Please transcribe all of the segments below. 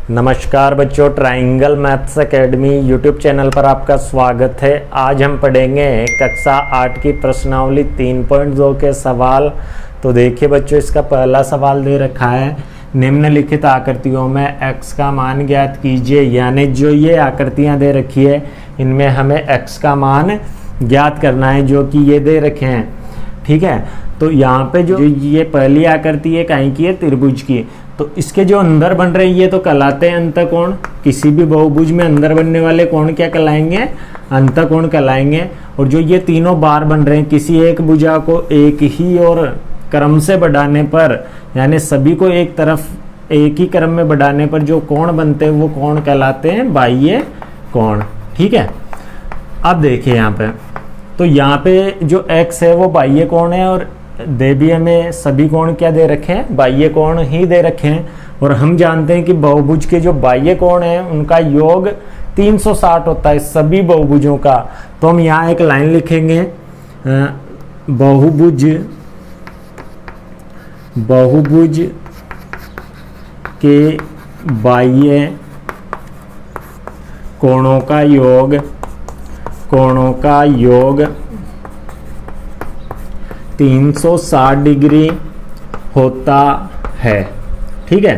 नमस्कार बच्चों, triangle maths academy YouTube channel पर आपका स्वागत है। आज हम पढ़ेंगे कक्षा 8 की प्रश्नावली 3.2 के सवाल। तो देखिए बच्चों, इसका पहला सवाल दे रखा है, निम्नलिखित आकृतियों में x का मान ज्ञात कीजिए। यानी जो ये आकृतियां दे रखी है इनमें हमें x का मान ज्ञात करना है, जो कि ये दे रखे हैं। ठीक है, तो यहाँ पे जो ये पहली आकृति है कहीं की है, त्रिभुज की। तो इसके जो अंदर बन रहे हैं ये तो कहलाते हैं अंतःकोण। किसी भी बहुभुज में अंदर बनने वाले कोण क्या कहलाएंगे? अंतःकोण कहलाएंगे। और जो ये तीनों बार बन रहे हैं, किसी एक भुजा को एक ही और क्रम से बढ़ाने पर, यानी सभी को एक तरफ एक ही क्रम में बढ़ाने पर जो कोण बनते हैं वो कोण कहलाते हैं बाह्य कोण। ठीक है, अब देखिए यहाँ पे, तो यहाँ पे जो x है वो बाह्य कोण है और दे भी हमें सभी कोण क्या दे रखे हैं? बाह्य कोण ही दे रखे हैं। और हम जानते हैं कि बहुभुज के जो बाह्य कोण है उनका योग 360 होता है सभी बहुभुजों का। तो हम यहाँ एक लाइन लिखेंगे, बहुभुज के बाह्य कोणों का योग 360 डिग्री होता है। ठीक है,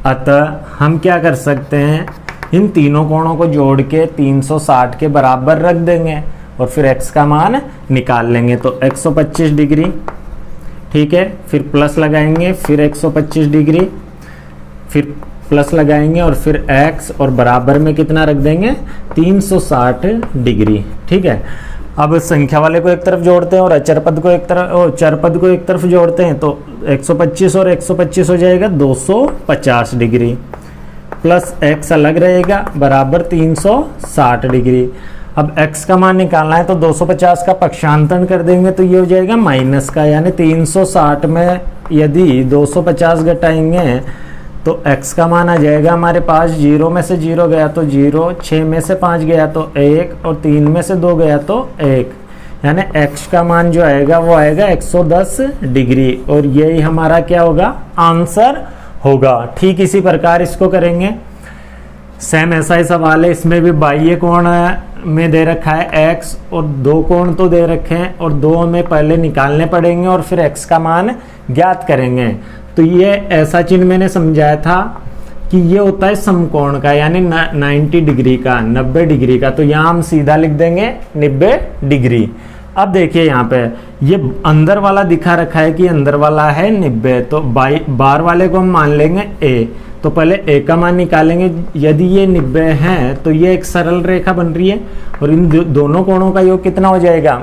अतः हम क्या कर सकते हैं, इन तीनों कोणों को जोड़ के 360 के बराबर रख देंगे और फिर x का मान निकाल लेंगे। तो 125 डिग्री, ठीक है, फिर प्लस लगाएंगे, फिर 125 डिग्री, फिर प्लस लगाएंगे और फिर x और बराबर में कितना रख देंगे? 360 डिग्री। ठीक है, अब संख्या वाले को एक तरफ जोड़ते हैं और चरपद को एक तरफ जोड़ते हैं। तो 125 और 125 हो जाएगा 250 डिग्री, प्लस x अलग रहेगा बराबर 360 डिग्री। अब x का मान निकालना है तो 250 का पक्षांतरण कर देंगे तो ये हो जाएगा माइनस का, यानी 360 में यदि 250 घटाएंगे तो x का मान आ जाएगा हमारे पास, 0 में से 0 गया तो 0, 6 में से 5 गया तो 1 और 3 में से 2 गया तो 1, यानी x का मान जो आएगा वो आएगा 110 डिग्री। और यही हमारा क्या होगा? आंसर होगा। ठीक इसी प्रकार इसको करेंगे, सेम ऐसा ही सवाल है। इसमें भी बाह्य कोण में दे रखा है x और दो कोण तो दे रखे हैं और दो हमें पहले निकालने पड़ेंगे और फिर x का मान ज्ञात करेंगे। तो ये ऐसा चिन्ह मैंने समझाया था कि ये होता है समकोण का, यानी 90 डिग्री का, 90 डिग्री का। तो यहाँ हम सीधा लिख देंगे 90 डिग्री। अब देखिए यहाँ पे ये अंदर वाला दिखा रखा है कि अंदर वाला है 90, तो बाहर वाले को हम मान लेंगे a। तो पहले a का मान निकालेंगे। यदि ये 90 है तो ये एक सरल रेखा बन रही है और इन दोनों कोणों का योग कितना हो जाएगा?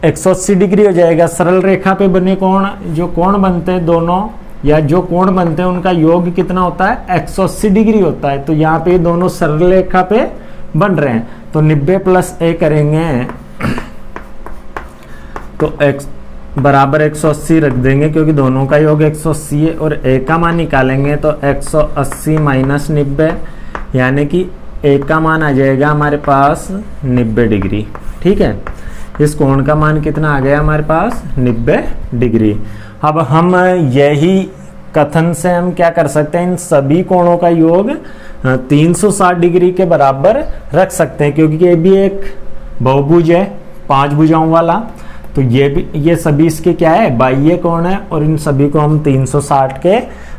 180 डिग्री हो जाएगा। सरल रेखा पे बने कोण, जो कोण बनते हैं दोनों या जो कोण बनते हैं उनका योग कितना होता है? 180 डिग्री होता है। तो यहाँ पे दोनों सरल रेखा पे बन रहे हैं। तो 90 प्लस a करेंगे तो x बराबर 180 रख देंगे क्योंकि दोनों का योग 180 है। और a का मान निकालेंगे तो 180 माइनस 90, यानी कि a का मान आ जाएगा हमारे पास 90 डिग्री। ठीक है, इस कोण का मान कितना आ गया हमारे पास? 90 डिग्री। अब हम यही कथन से हम क्या कर सकते हैं, इन सभी कोणों का योग 360 डिग्री के बराबर रख सकते हैं, क्योंकि ये भी एक बहुभुज है 5 भुजाओं वाला। तो ये सभी इसके क्या है? बाह्य कोण है और इन सभी को हम 360 के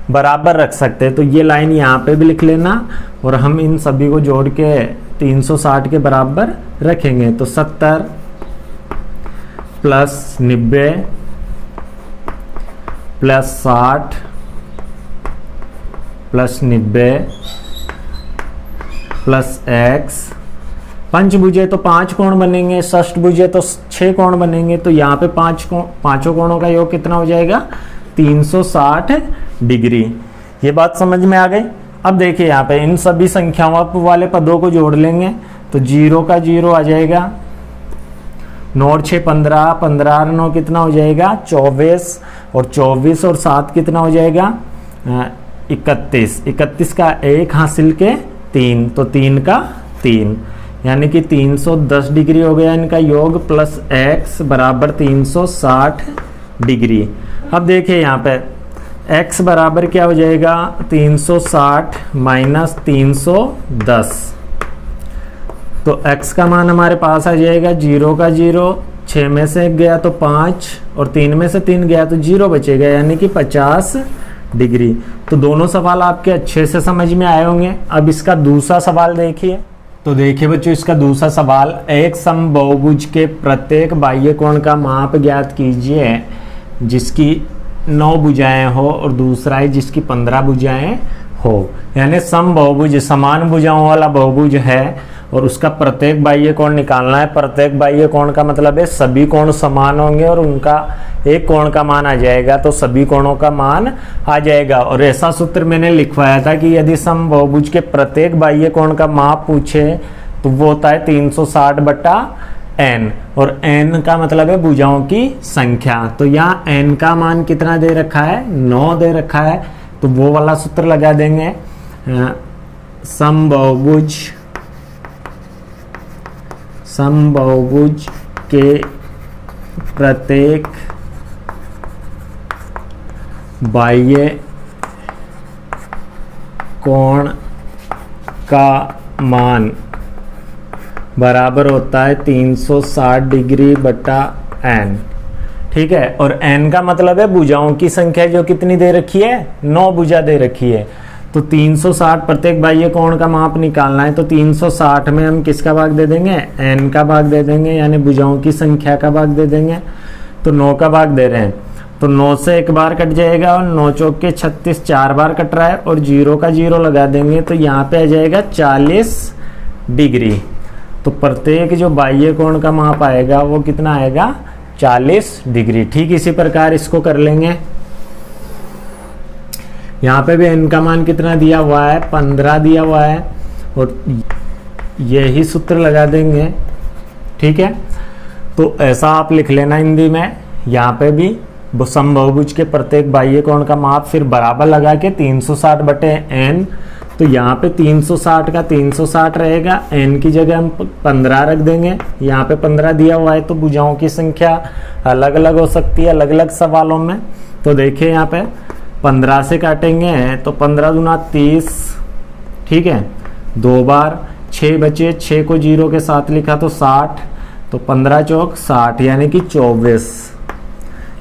बराबर रख सकते हैं। तो ये लाइन यहाँ पे भी लिख लेना और हम इन सभी को जोड़ के 360 के बराबर रखेंगे। तो 70 plus 90 plus 60 plus 90 plus x, पंचभुजे तो 5 कोण बनेंगे, षष्ठभुजे तो 6 कोण बनेंगे। तो यहाँ पे पांचों कोणों का योग कितना हो जाएगा? 360 डिग्री। ये बात समझ में आ गई। अब देखिए यहाँ पे इन सभी संख्याओं वाले पदों को जोड़ लेंगे तो 0 का 0 आ जाएगा, 9 और 6 15, 15 और 9 कितना हो जाएगा? 24, और 24 और 7 कितना हो जाएगा? 31। 31 का 1 हासिल के 3, तो 3 का 3, यानी कि 310 डिग्री हो गया इनका योग, प्लस x बराबर 360 डिग्री। अब देखिए यहाँ पे x बराबर क्या हो जाएगा 360 माइनस 310। तो x का मान हमारे पास आ जाएगा 0 का 0, 6 में से 1 गया तो 5 और 3 में से 3 गया तो 0 बचेगा, यानी कि 50 डिग्री। तो दोनों सवाल आपके अच्छे से समझ में आए होंगे। अब इसका दूसरा सवाल देखिए। तो देखिए बच्चों, इसका दूसरा सवाल, एक समबाहुभुज के प्रत्येक बाह्य कोण का माप ज्ञात कीजिए जिसकी 9 भुजाएं हो और दूसरा है जिसकी 15 भुजाएं हो। यानी समबाहुभुज समान भुजाओं वाला बहुभुज है और उसका प्रत्येक बाह्य कोण निकालना है। प्रत्येक बाह्य कोण का मतलब है सभी कोण समान होंगे और उनका एक कोण का मान आ जाएगा, तो सभी कोणों का मान आ जाएगा। और ऐसा सूत्र मैंने लिखवाया था कि यदि समबाहुभुज के प्रत्येक बाह्य कोण का माप पूछे तो वो होता है 360 बटा n, और n का मतलब है भुजाओं की संख्या। तो यहाँ n का मान कितना दे रखा है, 9 दे रखा है, तो वो वाला सूत्र लगा देंगे। समबाहुभुज के प्रत्येक बाह्य कोण का मान बराबर होता है 360 डिग्री बटा n। ठीक है, और n का मतलब है भुजाओं की संख्या जो कितनी दे रखी है, 9 भुजा दे रखी है। तो 360 प्रत्येक बाह्य कोण का माप निकालना है, तो 360 में हम किसका भाग दे देंगे, n का भाग दे देंगे, यानी भुजाओं की संख्या का भाग दे देंगे। तो 9 का भाग दे रहे हैं, तो 9 से एक बार कट जाएगा और 9 चौक के 36, 4 बार कट रहा है और 0 का 0 लगा देंगे, तो यहाँ पे आ जाएगा 40 डिग्री। तो प्रत्येक जो बाह्य कोण का माप आएगा वो कितना आएगा, 40 डिग्री। ठीक इसी प्रकार इसको कर लेंगे। यहाँ पे भी n का मान कितना दिया हुआ है, 15 दिया हुआ है, और यही सूत्र लगा देंगे। ठीक है, तो ऐसा आप लिख लेना हिंदी में। यहाँ पे भी समबाहुभुज के प्रत्येक बाह्य कोण का माप फिर बराबर लगा के 360 बटे n। तो यहाँ पे 360 का 360 रहेगा, n की जगह हम 15 रख देंगे। यहाँ पे 15 दिया हुआ है, तो भुजाओं की संख्या अलग अलग हो सकती है अलग अलग सवालों में। तो देखिए यहाँ पे 15 से काटेंगे तो 15 दूना 30, ठीक है, 2 बार 6 बचे, 6 को 0 के साथ लिखा तो 60, तो 15 चौक 60, यानी कि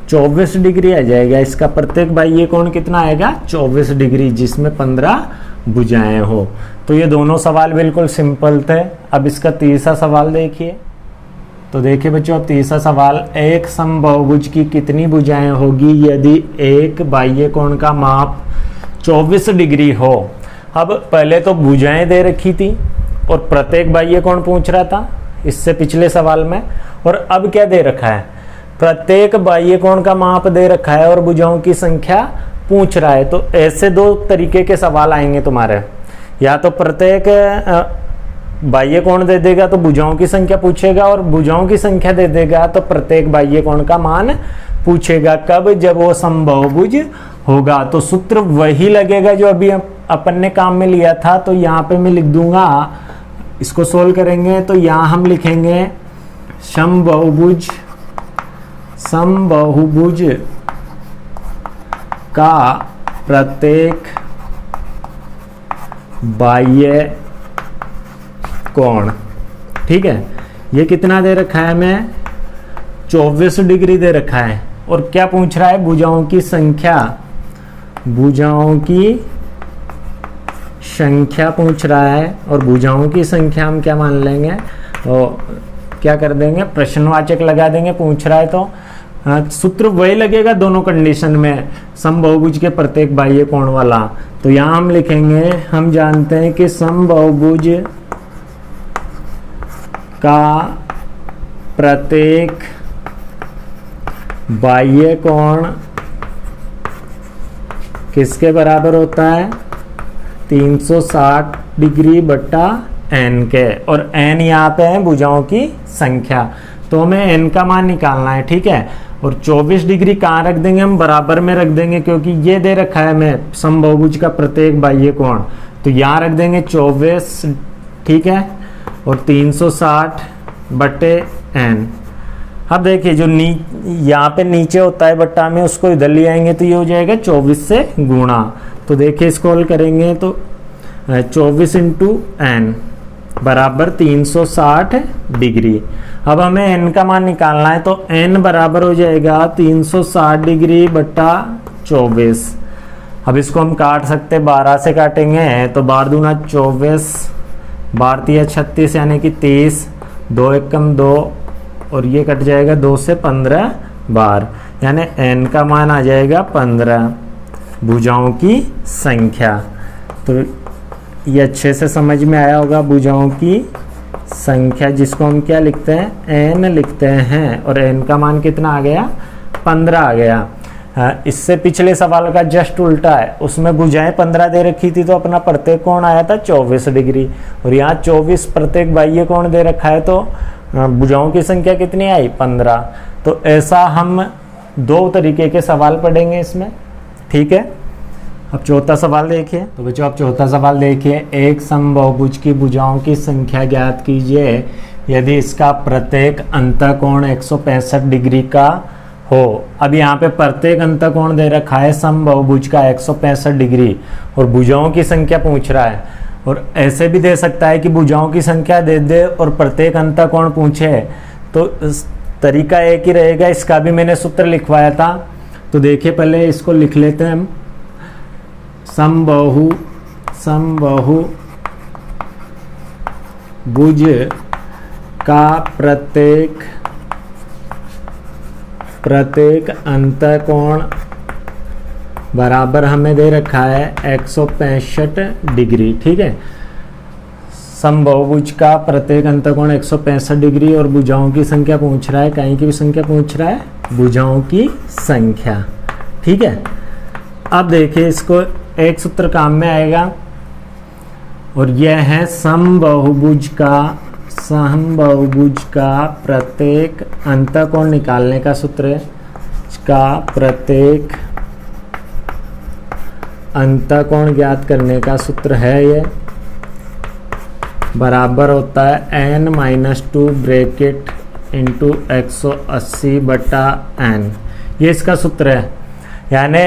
24 डिग्री आ जाएगा। इसका प्रत्येक बाह्य कोण कितना आएगा, 24 डिग्री, जिसमें 15 भुजाएं हो। तो ये दोनों सवाल बिल्कुल सिंपल थे। अब इसका तीसरा सवाल देखिए। तो देखिए बच्चों, अब तीसरा सवाल, एक समबाहुभुज की कितनी भुजाएं होगी यदि एक बाह्य कोण का माप 24 डिग्री हो। अब पहले तो भुजाएं दे रखी थी और प्रत्येक बाह्य कोण पूछ रहा था इससे पिछले सवाल में, और अब क्या दे रखा है, प्रत्येक बाह्य कोण का माप दे रखा है और भुजाओं की संख्या पूछ रहा है। तो ऐसे दो तरीके के सवाल आएंगे तुम्हारे, या तो प्रत्येक बाह्य कोण दे देगा तो भुजाओं की संख्या पूछेगा, और भुजाओं की संख्या दे देगा तो प्रत्येक बाह्य कोण का मान पूछेगा। कब, जब वो समबाहुभुज होगा। तो सूत्र वही लगेगा जो अभी अपन ने काम में लिया था। तो यहाँ पे मैं लिख दूंगा, इसको सोल्व करेंगे तो यहाँ हम लिखेंगे समबाहुभुज का प्रत्येक बाह्य कोण, ठीक है, ये कितना दे रखा है, मैं 24 डिग्री दे रखा है। और क्या पूछ रहा है, भुजाओं की संख्या, भुजाओं की संख्या पूछ रहा है। और भुजाओं की संख्या हम क्या मान लेंगे, और क्या कर देंगे, प्रश्नवाचक लगा देंगे, पूछ रहा है तो सूत्र वही लगेगा दोनों कंडीशन में, समबाहुभुज के प्रत्येक बाह्य कोण वाला। तो यहां हम लिखेंगे, हम जानते हैं कि समबाहुभुज का प्रत्येक बाह्य कोण किसके बराबर होता है, 360 डिग्री बटा n के, और n यहाँ पे है भुजाओं की संख्या। तो हमें n का मान निकालना है, ठीक है। और 24 डिग्री कहाँ रख देंगे, हम बराबर में रख देंगे, क्योंकि ये दे रखा है हमें समबाहुभुज का प्रत्येक बाह्य कोण। तो यहाँ रख देंगे 24, ठीक है, और 360 बटे n। अब देखिए जो यहाँ पे नीचे होता है बट्टा में, उसको इधर ले आएंगे तो ये हो जाएगा 24 से गुणा। तो देखिए इसको हल करेंगे तो 24 इंटू एन बराबर 360 डिग्री। अब हमें एन का मान निकालना है, तो एन बराबर हो जाएगा 360 डिग्री बट्टा 24। अब इसको हम काट सकते 12 से काटेंगे, तो 12 दूना 24, 12 तिया 36 यानी कि 30, 2 एकम 2 और ये कट जाएगा 2 से 15 बार, यानी n का मान आ जाएगा 15 भुजाओं की संख्या। तो ये अच्छे से समझ में आया होगा, भुजाओं की संख्या जिसको हम क्या लिखते हैं, n लिखते हैं, और n का मान कितना आ गया, 15 आ गया। इससे पिछले सवाल का जस्ट उल्टा है, उसमें भुजाएं 15 दे रखी थी तो अपना प्रत्येक कोण आया था 24 डिग्री, और यहाँ 24 प्रत्येक बाह्य कोण दे रखा है तो भुजाओं की संख्या कितनी आई, 15। तो ऐसा हम 2 तरीके के सवाल पढ़ेंगे इसमें, ठीक है। अब चौथा सवाल देखिए। तो बच्चों आप चौथा सवाल देखिए, एक समबाहुभुज की भुजाओं की संख्या ज्ञात कीजिए यदि इसका प्रत्येक अंतःकोण 165 डिग्री का हो। अब यहाँ पे प्रत्येक अंतःकोण दे रखा है समबाहुभुज का 165 डिग्री और भुजाओं की संख्या पूछ रहा है, और ऐसे भी दे सकता है कि भुजाओं की संख्या दे दे और प्रत्येक अंतःकोण पूछे, तो तरीका एक ही रहेगा। इसका भी मैंने सूत्र लिखवाया था, तो देखिए पहले इसको लिख लेते हैं हम। समबाहुभुज का प्रत्येक अंतःकोण बराबर हमें दे रखा है 165 डिग्री, ठीक है। समबाहुभुज का प्रत्येक अंतःकोण 165 डिग्री और भुजाओं की संख्या पूछ रहा है, कहीं की भी संख्या पूछ रहा है, भुजाओं की संख्या, ठीक है। अब देखिए इसको एक सूत्र काम में आएगा, और यह है समबाहुभुज का प्रत्येक अंतःकोण निकालने का सूत्र है। इसका प्रत्येक अंतःकोण ज्ञात करने का सूत्र है, ये बराबर होता है n-2 ब्रैकेट इंटू 180 बटा n। ये इसका सूत्र है, यानी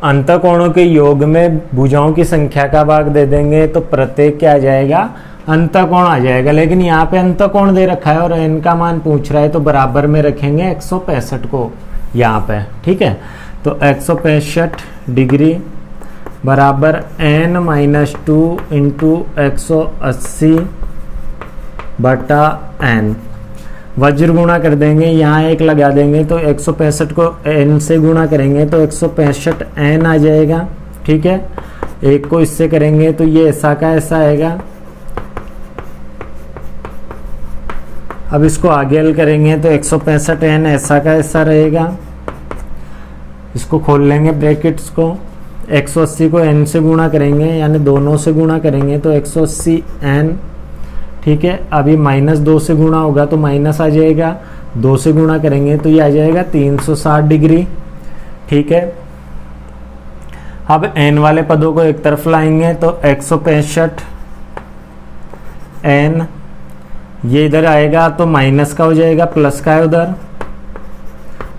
अंतःकोणों के योग में भुजाओं की संख्या का भाग दे देंगे तो प्रत्येक क्या आ जाएगा, अंतःकोण आ जाएगा। लेकिन यहाँ पे अंतःकोण दे रखा है और n का मान पूछ रहा है, तो बराबर में रखेंगे 165 को यहाँ पे, ठीक है। तो 165 डिग्री बराबर n-2 इंटू 180 बटा n। वज्र गुणा कर देंगे, यहाँ 1 लगा देंगे तो 165 को n से गुणा करेंगे तो 165 n आ जाएगा, ठीक है। 1 को इससे करेंगे तो ये ऐसा का ऐसा आएगा। अब इसको आगे हल करेंगे तो 165 n ऐसा का ऐसा रहेगा। इसको खोल लेंगे ब्रैकेट्स को, 180 को n से गुणा करेंगे यानी दोनों से गुणा करेंगे तो 180 n, ठीक है। अभी -2 से गुणा होगा तो माइनस आ जाएगा, 2 से गुणा करेंगे तो ये आ जाएगा 360 डिग्री, ठीक है। अब n वाले पदों को एक तरफ लाएंगे तो 165 n, ये इधर आएगा तो माइनस का हो जाएगा, प्लस का है उधर,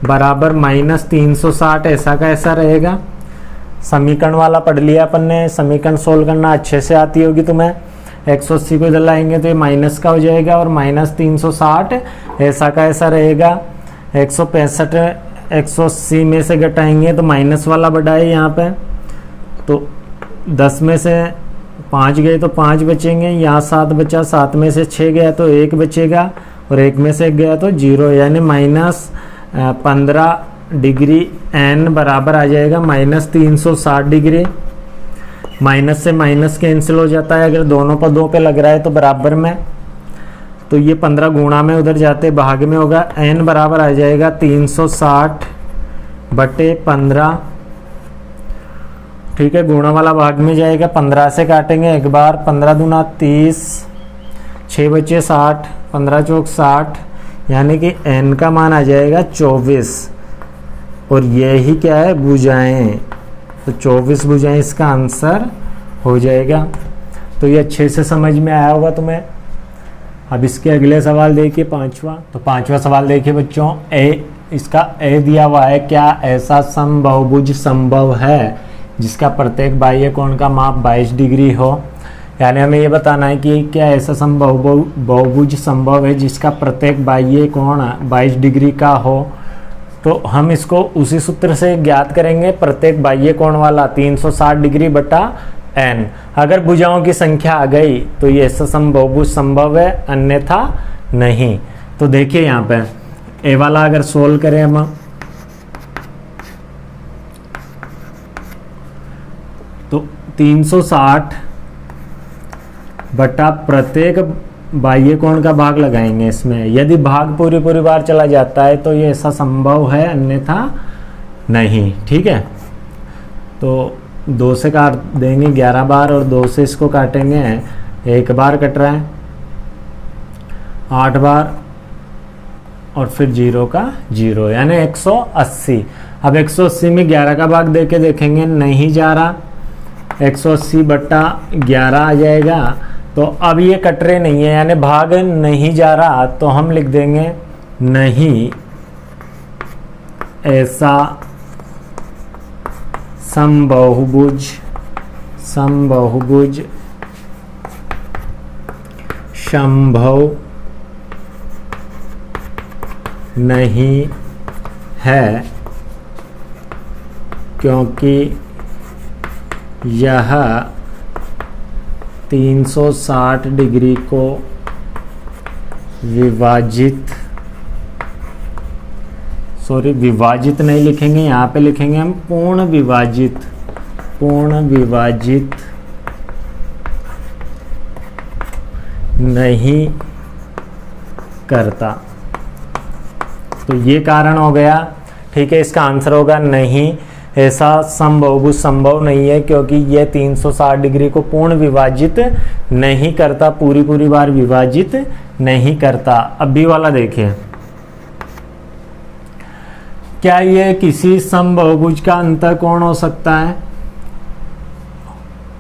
बराबर -360 ऐसा का ऐसा रहेगा। समीकरण वाला पढ़ लिया अपन ने, समीकरण सोल्व करना अच्छे से आती होगी तुम्हें। 180 को इधर लाएंगे तो ये माइनस का हो जाएगा और -360 ऐसा का ऐसा रहेगा। 165 180 में से घटाएंगे तो माइनस वाला बढ़ा है यहाँ पे, तो 10 में से 5 गए तो 5 बचेंगे, यहाँ 7 बचा, 7 में से 6 गया तो 1 बचेगा और 1 में से 1 गया तो 0, यानी -15 डिग्री n बराबर आ जाएगा -360 डिग्री। माइनस से माइनस कैंसिल हो जाता है अगर दोनों पदों पे लग रहा है तो बराबर में, तो ये 15 गुणा में उधर जाते भाग में होगा, n बराबर आ जाएगा 360 बटे 15, ठीक है। गुणा वाला भाग में जाएगा, 15 से काटेंगे एक बार, 15 दूना 30, 6 बचे 60, 15 चौक 60, यानी कि n का मान आ जाएगा 24, और यही क्या है, भुजाएं, तो 24 भुजाएं इसका आंसर हो जाएगा। तो ये अच्छे से समझ में आया होगा तुम्हें। अब इसके अगले सवाल देखिए पांचवा। तो पांचवा सवाल देखिए बच्चों, इसका ए दिया हुआ है, क्या ऐसा समबाहुभुज संभव है जिसका प्रत्येक बाह्य कोण का माप 22 डिग्री हो। यानी हमें ये बताना है कि क्या ऐसा बहुभुज संभव है जिसका प्रत्येक बाह्य कोण 22 डिग्री का हो। तो हम इसको उसी सूत्र से ज्ञात करेंगे, प्रत्येक बाह्य कोण वाला 360 डिग्री बटा n। अगर भुजाओं की संख्या आ गई तो ये ऐसा समबाहुभुज संभव है, अन्यथा नहीं। तो देखिए यहाँ पे ए वाला अगर सोल्व करें हम, तो 360 बटा प्रत्येक बाह्य कोण का भाग लगाएंगे इसमें। यदि भाग पूरी बार चला जाता है तो ये ऐसा संभव है, अन्यथा नहीं। ठीक है, तो 2 से काट देंगे 11 बार और 2 से इसको काटेंगे 1 बार कट रहा है, 8 बार और फिर 0 का 0 यानी 180। अब 180 में 11 का भाग देके देखेंगे, नहीं जा रहा, 180 बटा 11 आ जाएगा। तो अब ये कट रहे नहीं है यानी भाग नहीं जा रहा, तो हम लिख देंगे नहीं ऐसा समबाहुभुज संभव नहीं है, क्योंकि यह 360 डिग्री को विभाजित नहीं लिखेंगे, यहाँ पे लिखेंगे हम पूर्ण विभाजित नहीं करता। तो ये कारण हो गया। ठीक है, इसका आंसर होगा नहीं, ऐसा समबाहुभुज संभव नहीं है, क्योंकि ये 360 डिग्री को पूर्ण विभाजित नहीं करता, पूरी बार विभाजित नहीं करता। अब बी वाला देखिए, क्या ये किसी समबाहुभुज का अंतःकोण हो सकता है,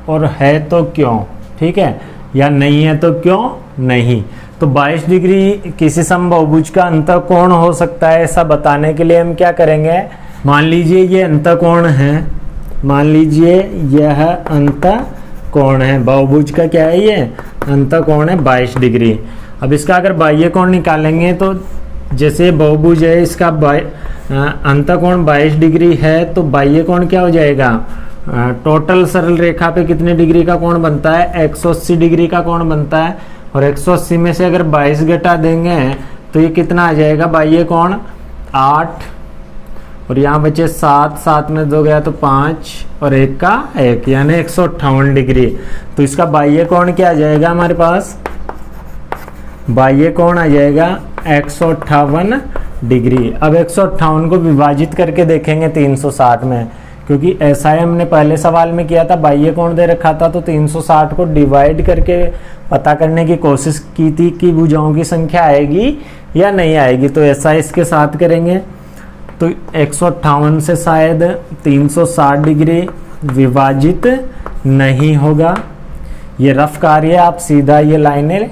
और है तो क्यों। ठीक है, या नहीं है तो क्यों नहीं। तो 22 डिग्री किसी समबाहुभुज का अंतःकोण हो सकता है, ऐसा बताने के लिए हम क्या करेंगे, मान लीजिए ये अंतःकोण है, मान लीजिए यह अंतःकोण है, बहुभुज का क्या है, ये अंतःकोण है 22 डिग्री। अब इसका अगर बाह्य कोण निकालेंगे तो जैसे बहुभुज है, इसका अंतःकोण 22 डिग्री है, तो बाह्य कोण क्या हो जाएगा, टोटल सरल रेखा पे कितने डिग्री का कोण बनता है, 180 डिग्री का कोण बनता है। और 180 में से अगर 22 घटा देंगे तो ये कितना आ जाएगा, बाह्य कोण 8 और यहाँ बचे 7, 7 में 2 गया तो 5 और 1 का 1 यानी 158 डिग्री। तो इसका बाह्य कोण क्या आ जाएगा, हमारे पास बाह्य कोण आ जाएगा 158 डिग्री। अब 158 को विभाजित करके देखेंगे 360 में, क्योंकि ऐसा ही हमने पहले सवाल में किया था, बाह्य कोण दे रखा था तो 360 को डिवाइड करके पता करने की कोशिश की थी कि भुजाओं की संख्या आएगी या नहीं आएगी। तो ऐसा इसके साथ करेंगे तो 158 से शायद 360 डिग्री विभाजित नहीं होगा। ये रफ कार्य है, आप सीधा ये लाइनें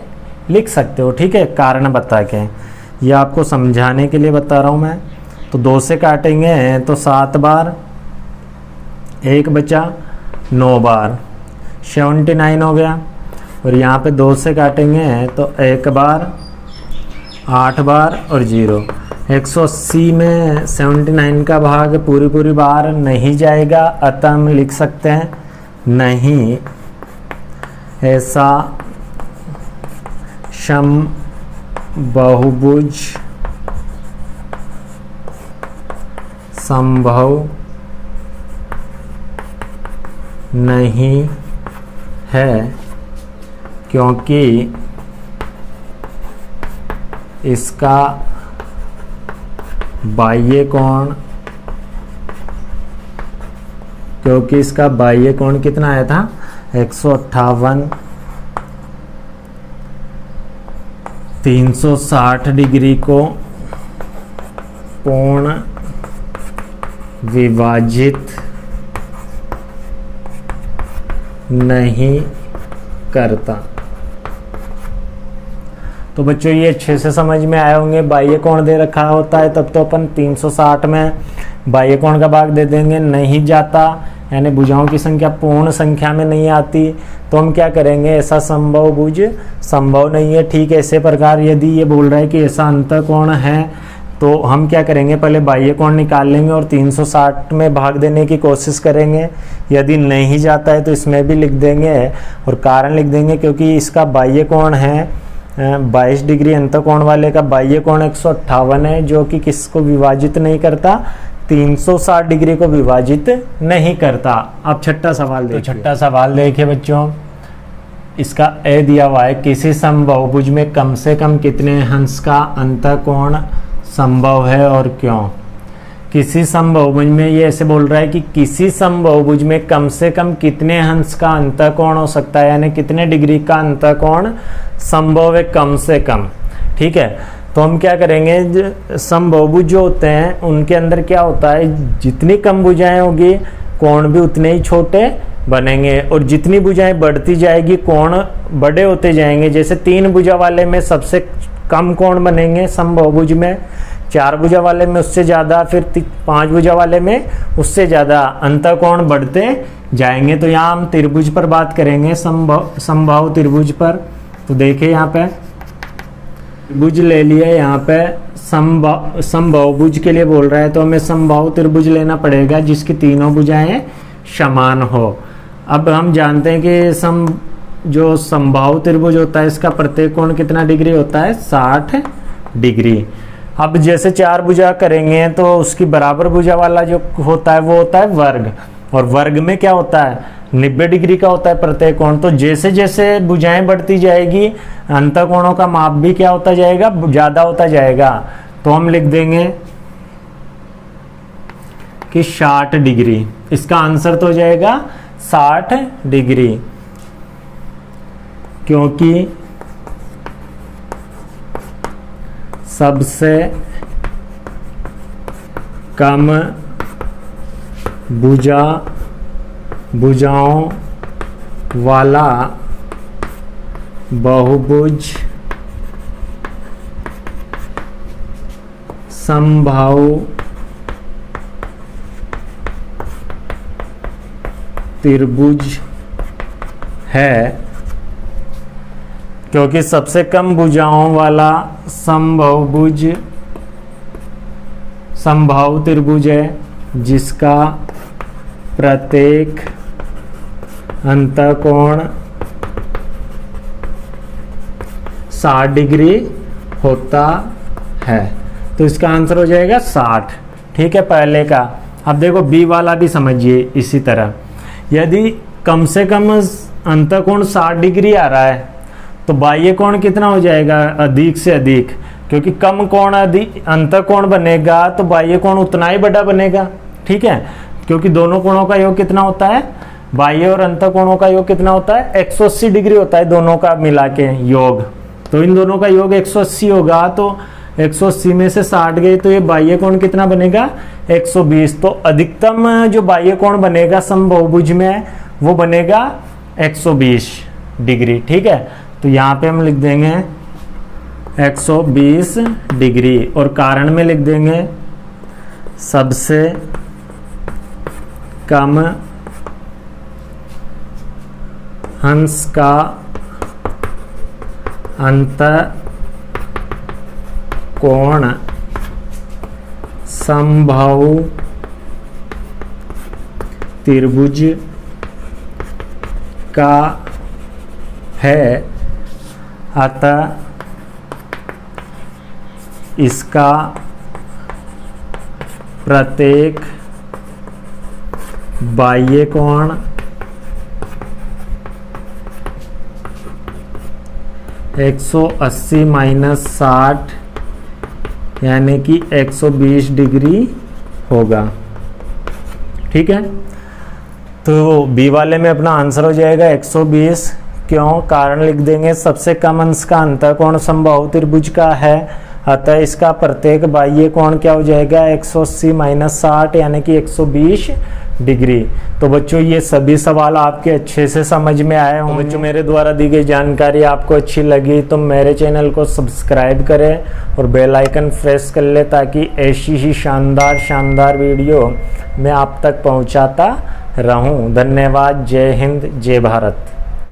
लिख सकते हो। ठीक है, कारण बता के, ये आपको समझाने के लिए बता रहा हूँ मैं। तो 2 से काटेंगे तो 7 बार, 1 बचा 9 बार, 79 हो गया। और यहाँ पे 2 से काटेंगे तो 1 बार, 8 बार और 0। 180 में 79 का भाग पूरी बार नहीं जाएगा, अतः हम लिख सकते हैं नहीं ऐसा समबाहुभुज संभव नहीं है, क्योंकि इसका बाह्य कोण कितना आया था, 158। 360 डिग्री को पूर्ण विभाजित नहीं करता। तो बच्चों ये अच्छे से समझ में आए होंगे। बाह्य कोण दे रखा होता है तब तो अपन 360 में बाह्य कोण का भाग दे देंगे, नहीं जाता यानी भुजाओं की संख्या पूर्ण संख्या में नहीं आती तो हम क्या करेंगे, ऐसा संभव भुज संभव नहीं है। ठीक है, इसी प्रकार यदि ये बोल रहा है कि ऐसा अंतःकोण है तो हम क्या करेंगे, पहले बाह्य कोण निकाल लेंगे और 360 में भाग देने की कोशिश करेंगे। यदि नहीं जाता है तो इसमें भी लिख देंगे और कारण लिख देंगे, क्योंकि इसका बाह्य कोण है 22 डिग्री, अंतःकोण वाले का बाह्य कोण 158 है, जो कि किसको विभाजित नहीं करता, 360 डिग्री को विभाजित नहीं करता। अब छठा सवाल देखिए। तो छठा सवाल देखिए बच्चों, इसका ए दिया हुआ है, किसी समबाहुभुज में कम से कम कितने अंश का अंतःकोण संभव है और क्यों। किसी समबाहुभुज में ये ऐसे बोल रहा है कि किसी समबाहुभुज में कम से कम कितने अंश का अंतःकोण हो सकता है, यानी कितने डिग्री का अंतःकोण संभव है कम से कम। ठीक है, तो हम क्या करेंगे, समबाहुभुज जो होते हैं उनके अंदर क्या होता है, जितनी कम भुजाएं होगी कोण भी उतने ही छोटे बनेंगे और जितनी भुजाएं बढ़ती जाएगी कोण बड़े होते जाएंगे। जैसे 3 भुजा वाले में सबसे कम कोण बनेंगे समबाहुभुज में, 4 भुजा वाले में उससे ज़्यादा, फिर 5 भुजा वाले में उससे ज़्यादा, अंतःकोण बढ़ते जाएंगे। तो यहाँ हम त्रिभुज पर बात करेंगे, समबाहु त्रिभुज पर। तो देखिए यहाँ पे त्रिभुज ले लिया, यहाँ पे समबाहुभुज के लिए बोल रहा है तो हमें समबाहु त्रिभुज लेना पड़ेगा जिसकी तीनों भुजाएं समान हो। अब हम जानते हैं कि जो समबाहु त्रिभुज होता है इसका प्रत्येक कोण कितना डिग्री होता है, 60 डिग्री। अब जैसे 4 भुजा करेंगे तो उसकी बराबर भुजा वाला जो होता है वो होता है वर्ग, और वर्ग में क्या होता है, 90 डिग्री का होता है प्रत्येक कोण। तो जैसे जैसे भुजाएं बढ़ती जाएगी अंतःकोणों का माप भी क्या होता जाएगा, ज्यादा होता जाएगा। तो हम लिख देंगे कि 60 डिग्री, इसका आंसर तो हो जाएगा 60 डिग्री, क्योंकि सबसे कम भुजाओं वाला बहुभुज समबाहु त्रिभुज है, क्योंकि सबसे कम भुजाओं वाला समबाहुभुज समबाहु त्रिभुज है जिसका प्रत्येक अंतःकोण 60 डिग्री होता है। तो इसका आंसर हो जाएगा 60। ठीक है, पहले का। अब देखो बी वाला भी समझिए इसी तरह, यदि कम से कम अंतःकोण 60 डिग्री आ रहा है तो बाह्य कोण कितना हो जाएगा, अधिक से अधिक, क्योंकि कम कोण अधिक अंतःकोण बनेगा तो बाह्य कोण उतना ही बड़ा बनेगा। ठीक है, क्योंकि दोनों कोणों का योग कितना होता है, बाह्य और अंतःकोणों का योग कितना होता है, 180 डिग्री होता है दोनों का मिला के योग। तो इन दोनों का योग 180 होगा, तो 180 में से 60 गए तो ये बाह्य कोण कितना बनेगा, 120। तो अधिकतम जो बाह्य कोण बनेगा समबाहुभुज में वो बनेगा 120 डिग्री। ठीक है, तो यहाँ पे हम लिख देंगे 120 डिग्री और कारण में लिख देंगे सबसे कम अंश का अंतःकोण समबाहु त्रिभुज का है, अतः इसका प्रत्येक बाह्य कोण 180 माइनस 60 यानी कि 120 डिग्री होगा। ठीक है, तो बी वाले में अपना आंसर हो जाएगा 120। क्यों, कारण लिख देंगे सबसे कम अंश का अंतःकोण समबाहु त्रिभुज का है, अतः इसका प्रत्येक बाह्य कोण क्या हो जाएगा, 180 माइनस 60 यानी कि 120 डिग्री। तो बच्चों ये सभी सवाल आपके अच्छे से समझ में आए होंगे। बच्चों मेरे द्वारा दी गई जानकारी आपको अच्छी लगी तो मेरे चैनल को सब्सक्राइब करें और बेल आइकन प्रेस कर ले, ताकि ऐसी ही शानदार वीडियो मैं आप तक पहुंचाता रहूं। धन्यवाद। जय हिंद, जय भारत।